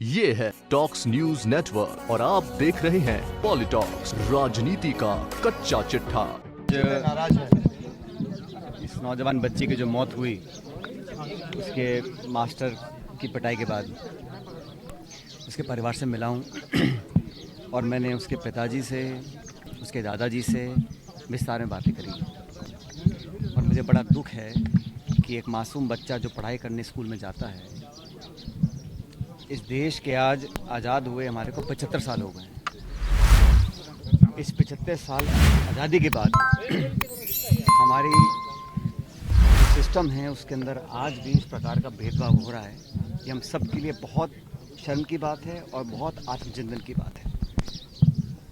ये है talks news network और आप देख रहे हैं पॉलिटॉक्स, राजनीति का कच्चा चिट्ठा। नाराज है इस नौजवान बच्चे की जो मौत हुई उसके मास्टर की पिटाई के बाद उसके परिवार से मिला हूँ और मैंने उसके पिताजी से, उसके दादाजी से विस्तार में बातें करी। और मुझे बड़ा दुख है कि एक मासूम बच्चा जो पढ़ाई करने स्कूल में जाता है, इस देश के आज आज़ाद हुए हमारे को 75 साल हो गए हैं। इस 75 साल आज़ादी के बाद हमारी सिस्टम है उसके अंदर आज भी इस प्रकार का भेदभाव हो रहा है। ये हम सब के लिए बहुत शर्म की बात है और बहुत आत्मचिंतन की बात है।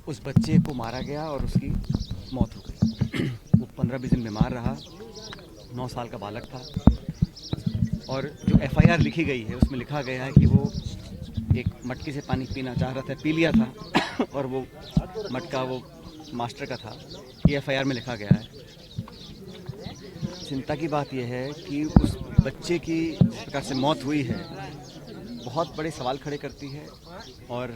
उस बच्चे को मारा गया और उसकी मौत हो गई। वो 15-20 दिन बीमार रहा, 9 साल का बालक था। और जो FIR लिखी गई है उसमें लिखा गया है कि वो एक मटके से पानी पीना चाह रहा था, पी लिया था और वो मटका वो मास्टर का था। ये FIR में लिखा गया है। चिंता की बात यह है कि उस बच्चे की जिस प्रकार से मौत हुई है बहुत बड़े सवाल खड़े करती है। और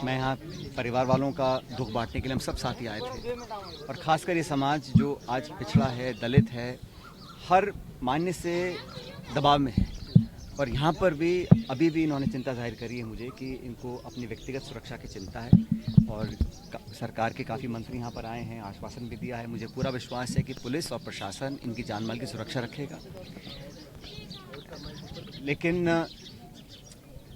मैं यहाँ परिवार वालों का दुख बांटने के लिए हम सब साथी आए थे। और ख़ासकर ये समाज जो आज पिछड़ा है, दलित है, हर मान्य से दबाव में है। और यहाँ पर भी अभी भी इन्होंने चिंता जाहिर करी है मुझे कि इनको अपनी व्यक्तिगत सुरक्षा की चिंता है। और सरकार के काफ़ी मंत्री यहाँ पर आए हैं, आश्वासन भी दिया है। मुझे पूरा विश्वास है कि पुलिस और प्रशासन इनकी जान माल की सुरक्षा रखेगा। लेकिन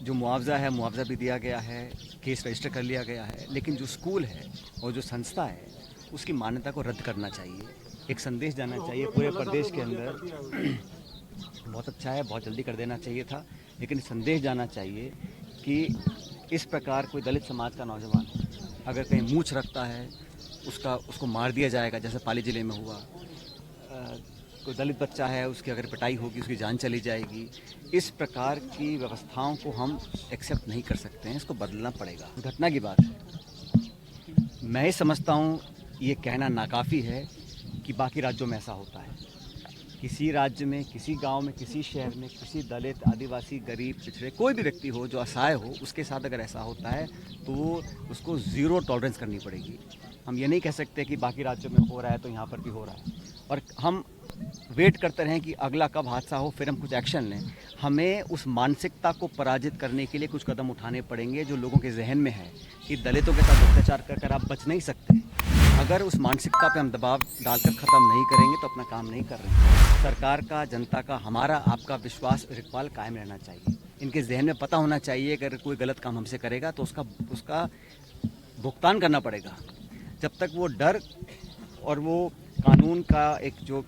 जो मुआवजा है, मुआवजा भी दिया गया है, केस रजिस्टर कर लिया गया है। लेकिन जो स्कूल है और जो संस्था है उसकी मान्यता को रद्द करना चाहिए। एक संदेश जाना चाहिए पूरे प्रदेश के अंदर। बहुत अच्छा है, बहुत जल्दी कर देना चाहिए था, लेकिन संदेश जाना चाहिए कि इस प्रकार कोई दलित समाज का नौजवान अगर कहीं मूंछ रखता है उसको मार दिया जाएगा, जैसे पाली ज़िले में हुआ। कोई दलित बच्चा है, उसकी अगर पिटाई होगी, उसकी जान चली जाएगी। इस प्रकार की व्यवस्थाओं को हम एक्सेप्ट नहीं कर सकते हैं, इसको बदलना पड़ेगा। घटना की बात है। मैं ही समझता हूँ ये कहना नाकाफ़ी है कि बाकी राज्यों में ऐसा होता है। किसी राज्य में, किसी गांव में, किसी शहर में, किसी दलित, आदिवासी, गरीब, पिछड़े, कोई भी व्यक्ति हो जो असहाय हो, उसके साथ अगर ऐसा होता है तो उसको ज़ीरो टॉलरेंस करनी पड़ेगी। हम ये नहीं कह सकते कि बाकी राज्यों में हो रहा है तो यहाँ पर भी हो रहा है और हम वेट करते रहें कि अगला कब हादसा हो फिर हम कुछ एक्शन लें। हमें उस मानसिकता को पराजित करने के लिए कुछ कदम उठाने पड़ेंगे जो लोगों के जहन में है कि दलितों के साथ अत्याचार कर आप बच नहीं सकते। अगर उस मानसिकता पे हम दबाव डालकर ख़त्म नहीं करेंगे तो अपना काम नहीं कर रहे हैं। सरकार का, जनता का, हमारा, आपका विश्वास, इकबाल कायम रहना चाहिए। इनके जहन में पता होना चाहिए कि अगर कोई गलत काम हमसे करेगा तो उसका भुगतान करना पड़ेगा। जब तक वो डर और वो कानून का एक जो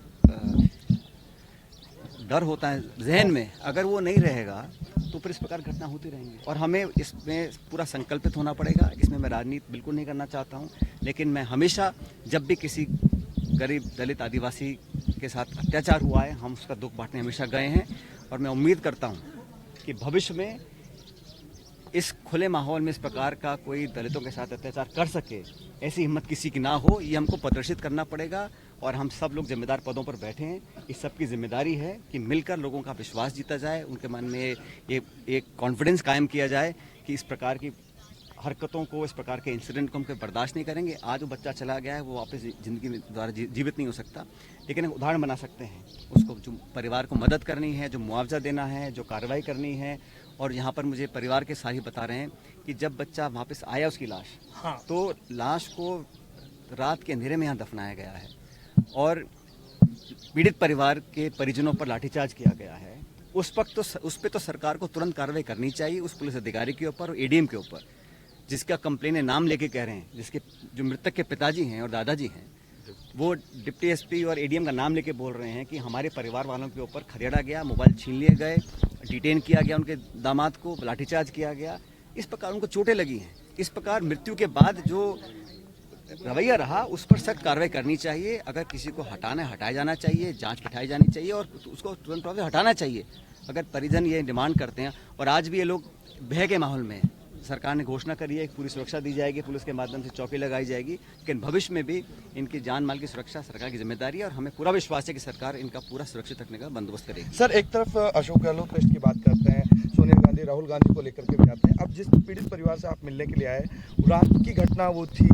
डर होता है जहन में, अगर वो नहीं रहेगा तो फिर इस प्रकार घटना होती रहेंगी। और हमें इसमें पूरा संकल्पित होना पड़ेगा। इसमें मैं राजनीति बिल्कुल नहीं करना चाहता हूँ, लेकिन मैं हमेशा जब भी किसी गरीब, दलित, आदिवासी के साथ अत्याचार हुआ है, हम उसका दुख बांटने हमेशा गए हैं। और मैं उम्मीद करता हूँ कि भविष्य में इस खुले माहौल में इस प्रकार का कोई दलितों के साथ अत्याचार कर सके, ऐसी हिम्मत किसी की ना हो। ये हमको प्रदर्शित करना पड़ेगा। और हम सब लोग जिम्मेदार पदों पर बैठे हैं। इस सब की जिम्मेदारी है कि मिलकर लोगों का विश्वास जीता जाए, उनके मन में ये एक कॉन्फिडेंस कायम किया जाए कि इस प्रकार की हरकतों को, इस प्रकार के इंसिडेंट को हम बर्दाश्त नहीं करेंगे। आज वो बच्चा चला गया है, वो वापस ज़िंदगी में द्वारा जीवित नहीं हो सकता, लेकिन एक उदाहरण बना सकते हैं। उसको जो परिवार को मदद करनी है, जो मुआवजा देना है, जो कार्रवाई करनी है। और यहाँ पर मुझे परिवार के साथी बता रहे हैं कि जब बच्चा वापस आया उसकी लाश, तो लाश को रात के अंधेरे में यहाँ दफनाया गया है और पीड़ित परिवार के परिजनों पर लाठीचार्ज किया गया है। उस पर तो सरकार को तुरंत कार्रवाई करनी चाहिए, उस पुलिस अधिकारी के ऊपर और ADM के ऊपर, जिसका कंप्लेन है, नाम लेके कह रहे हैं, जिसके जो मृतक के पिताजी हैं और दादाजी हैं, वो डिप्टी SP और ADM का नाम लेके बोल रहे हैं कि हमारे परिवार वालों के ऊपर खदेड़ा गया, मोबाइल छीन लिए गए, डिटेन किया गया, उनके दामाद को लाठीचार्ज किया गया। इस प्रकार उनको चोटें लगी हैं। इस प्रकार मृत्यु के बाद जो रवैया रहा उस पर सख्त कार्रवाई करनी चाहिए। अगर किसी को हटाना है, हटाया जाना चाहिए, जांच बिठाई जानी चाहिए और उसको तुरंत हटाना चाहिए अगर परिजन ये डिमांड करते हैं। और आज भी ये लोग भय के माहौल में हैं। सरकार ने घोषणा करी है कि पूरी सुरक्षा दी जाएगी, पुलिस के माध्यम से चौकी लगाई जाएगी, लेकिन भविष्य में भी इनकी जान माल की सुरक्षा सरकार की जिम्मेदारी है और हमें पूरा विश्वास है कि सरकार इनका पूरा सुरक्षित रखने का बंदोबस्त करेगी। सर, एक तरफ अशोक गहलोत लिस्ट की बात करते हैं, सोनिया गांधी राहुल गांधी को लेकर के भी आते हैं। अब जिस पीड़ित परिवार से आप मिलने के लिए आए, रात की घटना वो थी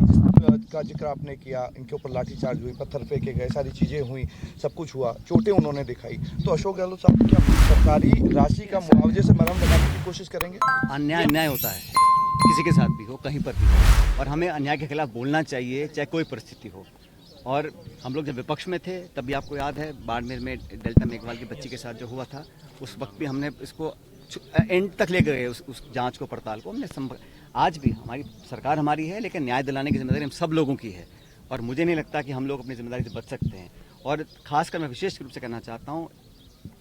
जिसका जिक्र आपने किया, इनके ऊपर लाठीचार्ज हुई, पत्थर फेंके गए, सारी चीज़ें हुई, सब कुछ हुआ, चोटें उन्होंने दिखाई, तो अशोक गहलोत साहब क्या सरकारी राशि का मुआवजे से मरहम लगाने की कोशिश करेंगे? अन्याय होता है, किसी के साथ भी हो, कहीं पर भी हो, और हमें अन्याय के खिलाफ बोलना चाहिए, चाहे कोई परिस्थिति हो। और हम लोग जब विपक्ष में थे तब भी आपको याद है बाड़मेर में डेल्टा मेघवाल की बच्ची के साथ जो हुआ था, उस वक्त भी हमने इसको एंड तक ले गए, उस जांच को, पड़ताल को हमने आज भी हमारी सरकार हमारी है, लेकिन न्याय दिलाने की जिम्मेदारी हम सब लोगों की है, और मुझे नहीं लगता कि हम लोग अपनी जिम्मेदारी से बच सकते हैं। और खासकर मैं विशेष रूप से कहना चाहता हूँ,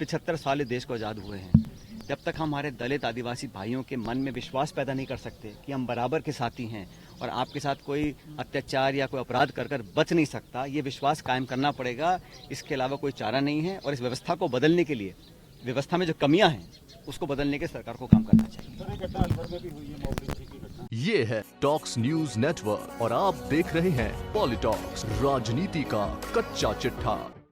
75 साल इस देश को आज़ाद हुए हैं, जब तक हमारे दलित आदिवासी भाइयों के मन में विश्वास पैदा नहीं कर सकते कि हम बराबर के साथी हैं और आपके साथ कोई अत्याचार या कोई अपराध कर बच नहीं सकता, ये विश्वास कायम करना पड़ेगा। इसके अलावा कोई चारा नहीं है, और इस व्यवस्था को बदलने के लिए, व्यवस्था में जो कमियां हैं उसको बदलने के सरकार को काम करना चाहिए। ये है टॉक्स न्यूज नेटवर्क और आप देख रहे हैं पॉलिटॉक्स, राजनीति का कच्चा चिट्ठा।